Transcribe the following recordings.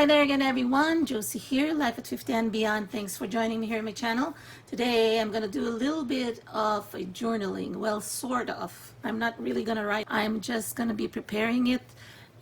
Hi there again, everyone. Josie here, Life at 50 and Beyond. Thanks for joining me here on my channel. Today I'm going to do a little bit of a journaling. Well, sort of. I'm not really going to write. I'm just going to be preparing it.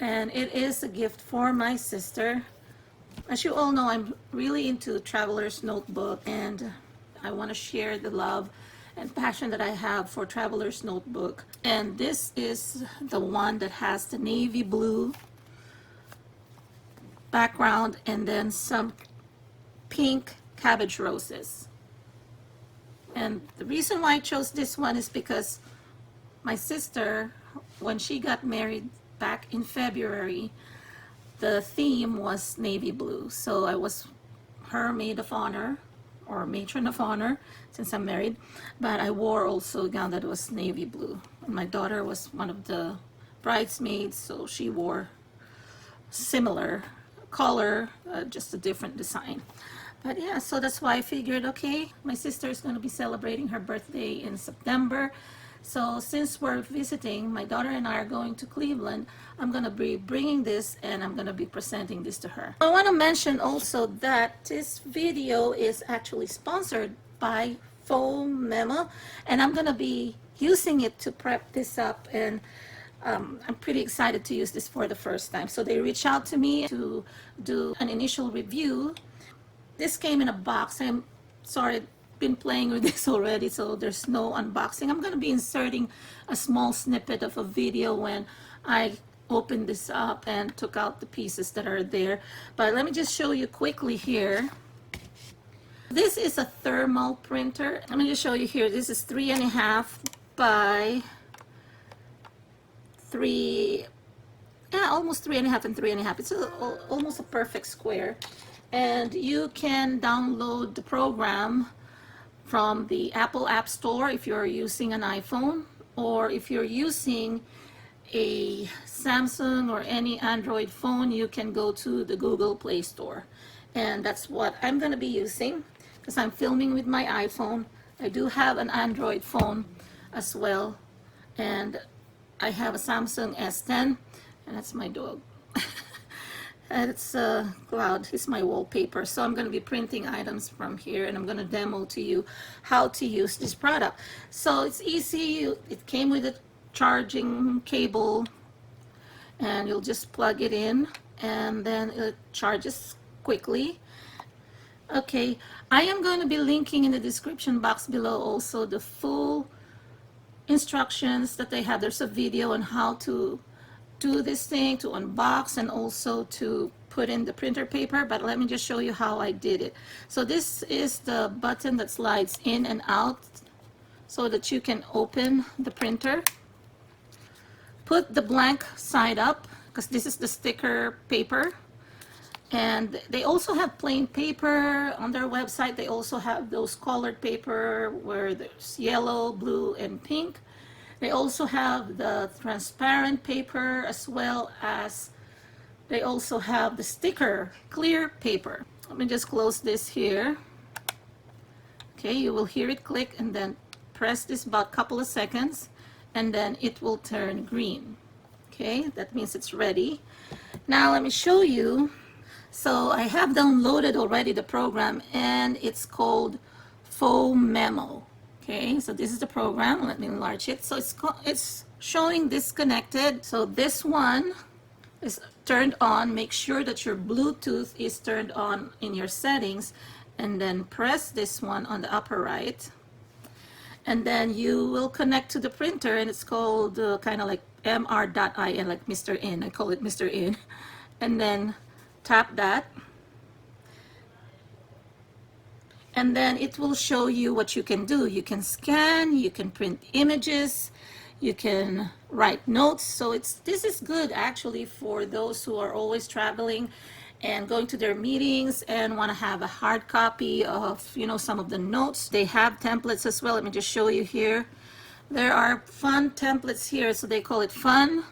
And it is a gift for my sister. As you all know, I'm really into Traveler's Notebook, and I want to share the love and passion that I have for Traveler's Notebook. And this is the one that has the navy blue background and then some pink cabbage roses. And the reason why I chose this one is because my sister, when she got married back in February, the theme was navy blue. So I was her maid of honor or matron of honor since I'm married, but I wore also a gown that was navy blue. And my daughter was one of the bridesmaids, so she wore similar color, just a different design. But yeah, so that's why I figured, okay, my sister is going to be celebrating her birthday in September. So since we're visiting, my daughter and I are going to Cleveland, I'm going to be bringing this and I'm going to be presenting this to her. I want to mention also that this video is actually sponsored by Phomemo, and I'm going to be using it to prep this up, and I'm pretty excited to use this for the first time. So they reached out to me to do an initial review. This came in a box. I'm sorry, I've been playing with this already, so there's no unboxing. I'm going to be inserting a small snippet of a video when I opened this up and took out the pieces that are there. But let me just show you quickly here. This is a thermal printer. Let me just show you here. This is 3.5 by 3, yeah, almost 3.5 and 3.5. It's almost a perfect square. And you can download the program from the Apple App Store if you're using an iPhone, or if you're using a Samsung or any Android phone, you can go to the Google Play Store. And that's what I'm going to be using because I'm filming with my iPhone. I do have an Android phone as well, and I have a Samsung S10, and that's my dog. It's Cloud. It's my wallpaper. So I'm going to be printing items from here, and I'm going to demo to you how to use this product. So it's easy. It came with a charging cable, and you'll just plug it in, and then it charges quickly. Okay, I am going to be linking in the description box below also the full instructions that they have. There's a video on how to do this thing, to unbox, and also to put in the printer paper, but let me just show you how I did it. So this is the button that slides in and out so that you can open the printer. Put the blank side up because this is the sticker paper. And they also have plain paper on their website. They also have those colored paper where there's yellow, blue, and pink. They also have the transparent paper, as well as they also have the sticker clear paper. Let me just close this here. Okay, you will hear it click, and then press this about a couple of seconds, and then it will turn green. Okay, that means it's ready. Now let me show you. So I have downloaded already the program, and it's called Phomemo. Okay, so this is the program. Let me enlarge it. So it's showing disconnected. So this one is turned on. Make sure that your Bluetooth is turned on in your settings, and then press this one on the upper right. And then you will connect to the printer, and it's called kind of like mr.in, like Mr. In. I call it Mr. In. And then tap that, and then it will show you what you can do. You can scan, you can print images, you can write notes. So this is good actually for those who are always traveling and going to their meetings and want to have a hard copy of, you know, some of the notes. They have templates as well. Let me just show you here. There are fun templates here, so they call it fun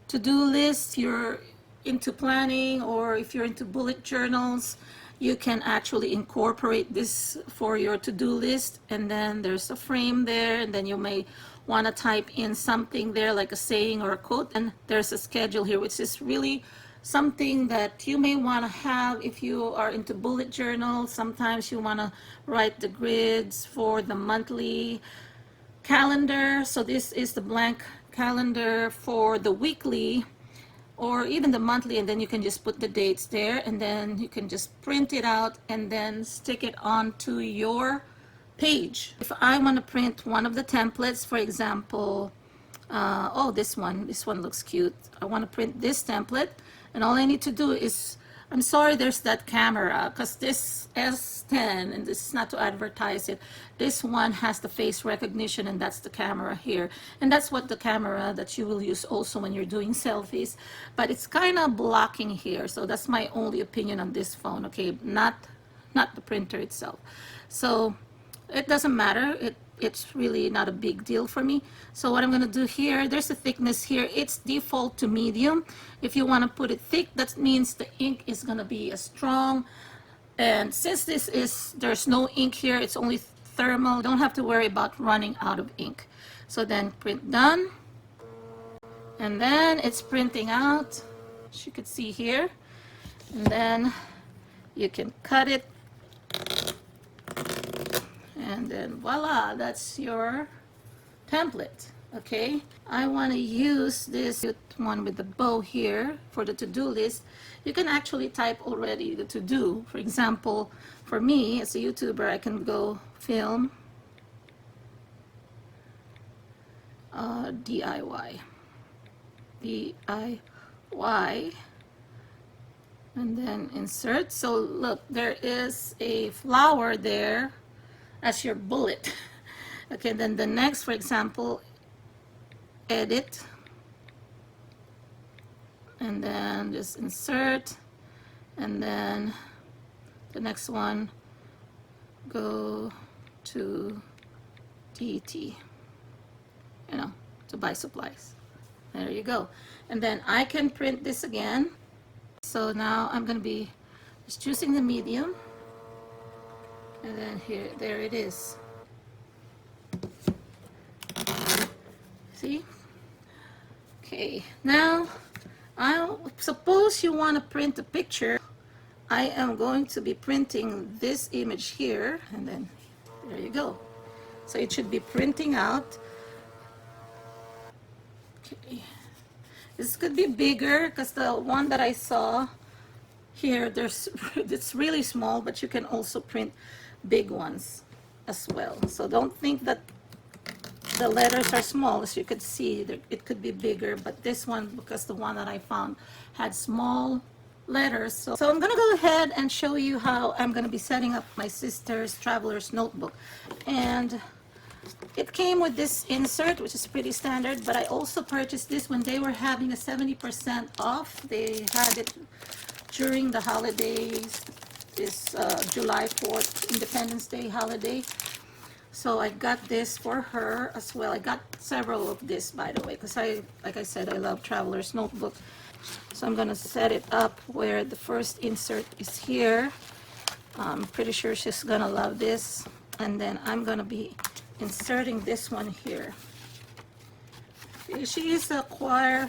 to-do list. You're into planning, or if you're into bullet journals, you can actually incorporate this for your to-do list. And then there's a frame there, and then you may want to type in something there like a saying or a quote, and there's a schedule here, which is really something that you may want to have if you are into bullet journals. Sometimes you want to write the grids for the monthly calendar. So this is the blank calendar for the weekly or even the monthly, and then you can just put the dates there, and then you can just print it out and then stick it onto your page. If I want to print one of the templates, for example, oh, this one looks cute. I want to print this template, and all I need to do is, I'm sorry there's that camera, because this S10, and this is not to advertise it, this one has the face recognition, and that's the camera here. And that's what the camera that you will use also when you're doing selfies. But it's kind of blocking here, so that's my only opinion on this phone, okay? Not the printer itself. So it doesn't matter. It's really not a big deal for me. So what I'm going to do here, there's a thickness here. It's default to medium. If you want to put it thick, that means the ink is going to be a strong. And since there's no ink here, it's only thermal. Don't have to worry about running out of ink. So then print done. And then it's printing out, as you could see here. And then you can cut it. And then voila, that's your template. Okay, I want to use this one with the bow here for the to-do list. You can actually type already the to-do. For example, for me as a YouTuber, I can go film DIY, and then insert. So look, there is a flower there as your bullet. Okay, then the next, for example, edit, and then just insert, and then the next one, go to DT, to buy supplies. There you go. And then I can print this again. So now I'm going to be just choosing the medium, and then there it is. See? Okay, now I'll suppose you want to print a picture. I am going to be printing this image here, and then there you go. So it should be printing out. Okay. This could be bigger because the one that I saw here, it's really small, but you can also print big ones as well. So don't think that the letters are small. As you could see, it could be bigger, but this one, because the one that I found had small letters. So I'm going to go ahead and show you how I'm going to be setting up my sister's traveler's notebook. And it came with this insert, which is pretty standard, but I also purchased this when they were having a 70% off. They had it during the holidays, this July 4th Independence Day holiday. So I got this for her as well. I got several of this, by the way, because like I said, I love traveler's notebook. So I'm going to set it up where the first insert is here. I'm pretty sure she's going to love this. And then I'm going to be inserting this one here. She is a choir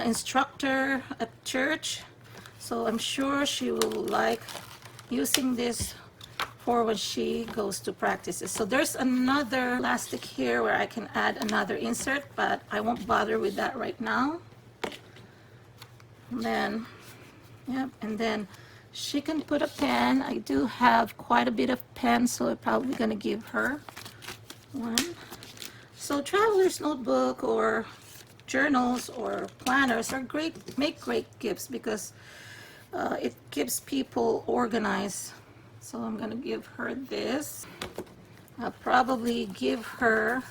instructor at church, so I'm sure she will like using this for when she goes to practices. So there's another elastic here where I can add another insert, but I won't bother with that right now. And then, yep, and then she can put a pen. I do have quite a bit of pen, so I'm probably going to give her one. So traveler's notebook or journals or planners are great, make great gifts because it keeps people organized. So I'm going to give her this. I'll probably give her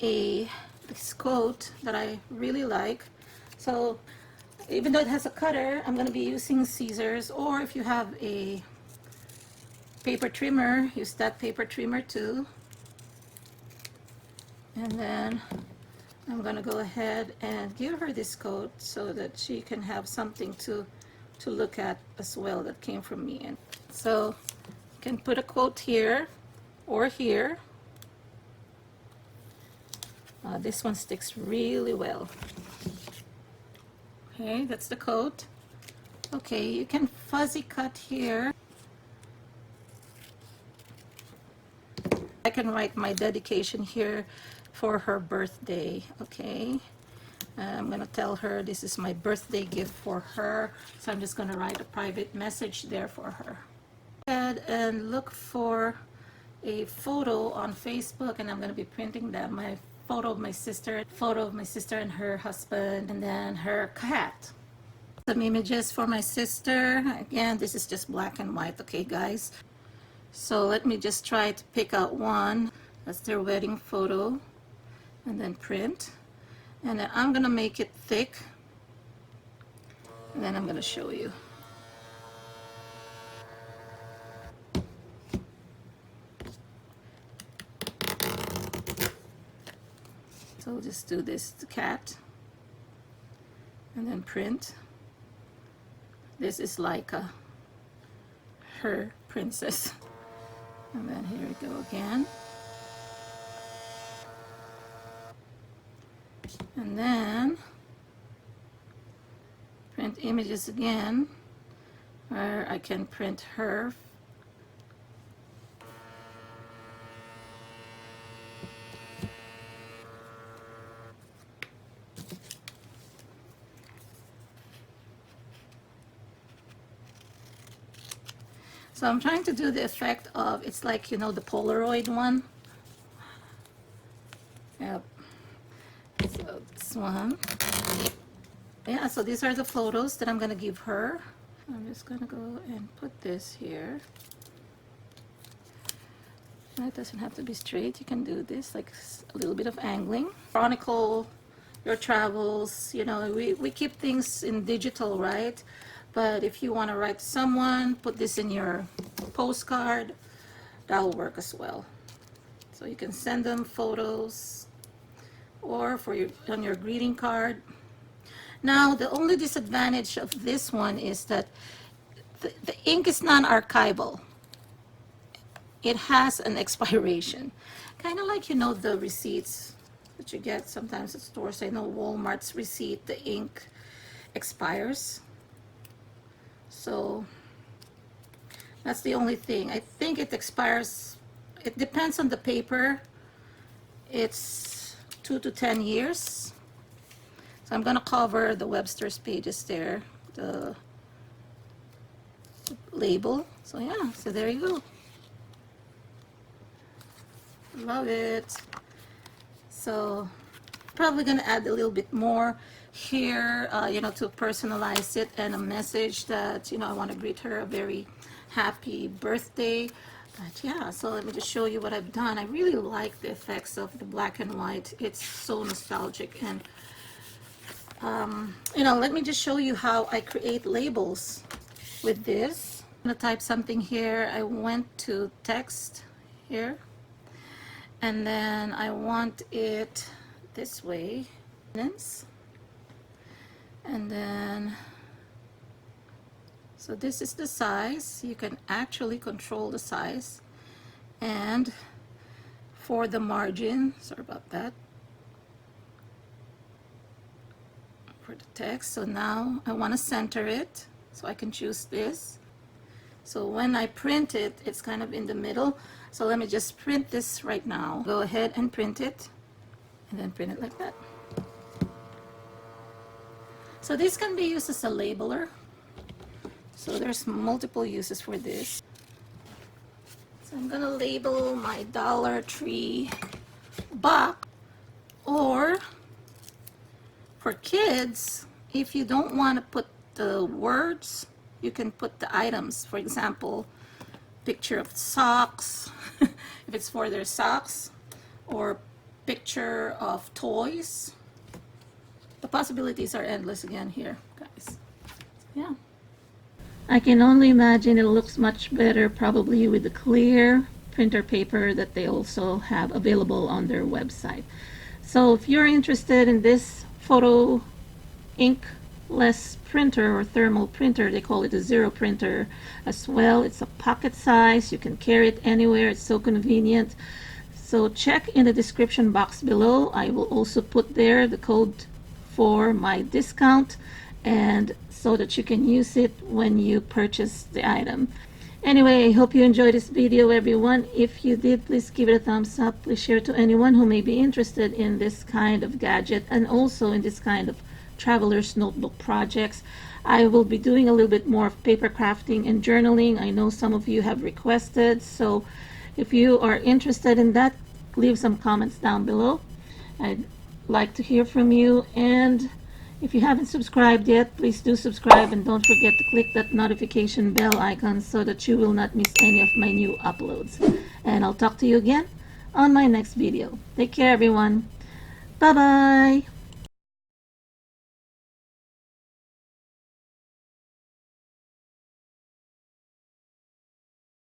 this coat that I really like. So even though it has a cutter, I'm going to be using scissors, or if you have a paper trimmer, use that paper trimmer too. And then I'm going to go ahead and give her this coat so that she can have something to look at as well that came from me. And so you can put a quote here or here. This one sticks really well. Okay, that's the coat. Okay, you can fuzzy cut here. I can write my dedication here for her birthday. Okay, I'm gonna tell her this is my birthday gift for her, so I'm just gonna write a private message there for her. Go ahead and look for a photo on Facebook, and I'm gonna be printing that, my photo of my sister and her husband, and then her cat. Some images for my sister. Again, this is just black and white, okay guys? So let me just try to pick out one. That's their wedding photo, and then print. And then I'm gonna make it thick, and then I'm gonna show you. So we'll just do this, the cat, and then print. This is like her princess. And then here we go again. And then print images again, where I can print her. So I'm trying to do the effect of, it's like, you know, the Polaroid one. Yep. So this one. Yeah, so these are the photos that I'm going to give her. I'm just going to go and put this here. It doesn't have to be straight. You can do this, like a little bit of angling. Chronicle your travels. You know, we keep things in digital, right? But if you want to write to someone, put this in your postcard. That'll work as well. So you can send them photos, or for your, on your greeting card. Now, the only disadvantage of this one is that the ink is non-archival. It has an expiration. Kind of like, you know, the receipts that you get sometimes at stores. I know Walmart's receipt, the ink expires. So that's the only thing. I think it expires, it depends on the paper. It's 2 to 10 years. So I'm gonna cover the Websters pages there, the label. So yeah, so there you go. Love it. So probably gonna add a little bit more here, you know, to personalize it, and a message that, you know, I want to greet her a very happy birthday. But yeah, so let me just show you what I've done. I really like the effects of the black and white. It's so nostalgic. And you know, let me just show you how I create labels with this. I'm gonna type something here. I went to text here, and then I want it this way. And then, so this is the size. You can actually control the size. And for the margin, sorry about that, for the text. So now I want to center it, so I can choose this. So when I print it, it's kind of in the middle. So let me just print this right now. Go ahead and print it, and then print it like that. So this can be used as a labeler. So there's multiple uses for this. So I'm gonna label my Dollar Tree box. Or for kids, if you don't want to put the words, you can put the items. For example, picture of socks, if it's for their socks, or picture of toys. The possibilities are endless again here, guys. Yeah. I can only imagine it looks much better probably with the clear printer paper that they also have available on their website. So if you're interested in this photo inkless printer or thermal printer, they call it a zero printer as well. It's a pocket size. You can carry it anywhere. It's so convenient. So check in the description box below. I will also put there the code for my discount, and so that you can use it when you purchase the item. Anyway, I hope you enjoyed this video, everyone. If you did, please give it a thumbs up. Please share to anyone who may be interested in this kind of gadget and also in this kind of traveler's notebook projects. I will be doing a little bit more of paper crafting and journaling. I know some of you have requested, so if you are interested in that, leave some comments down below. I'd like to hear from you, and if you haven't subscribed yet, please do subscribe, and don't forget to click that notification bell icon so that you will not miss any of my new uploads. And I'll talk to you again on my next video. Take care, everyone. Bye-bye.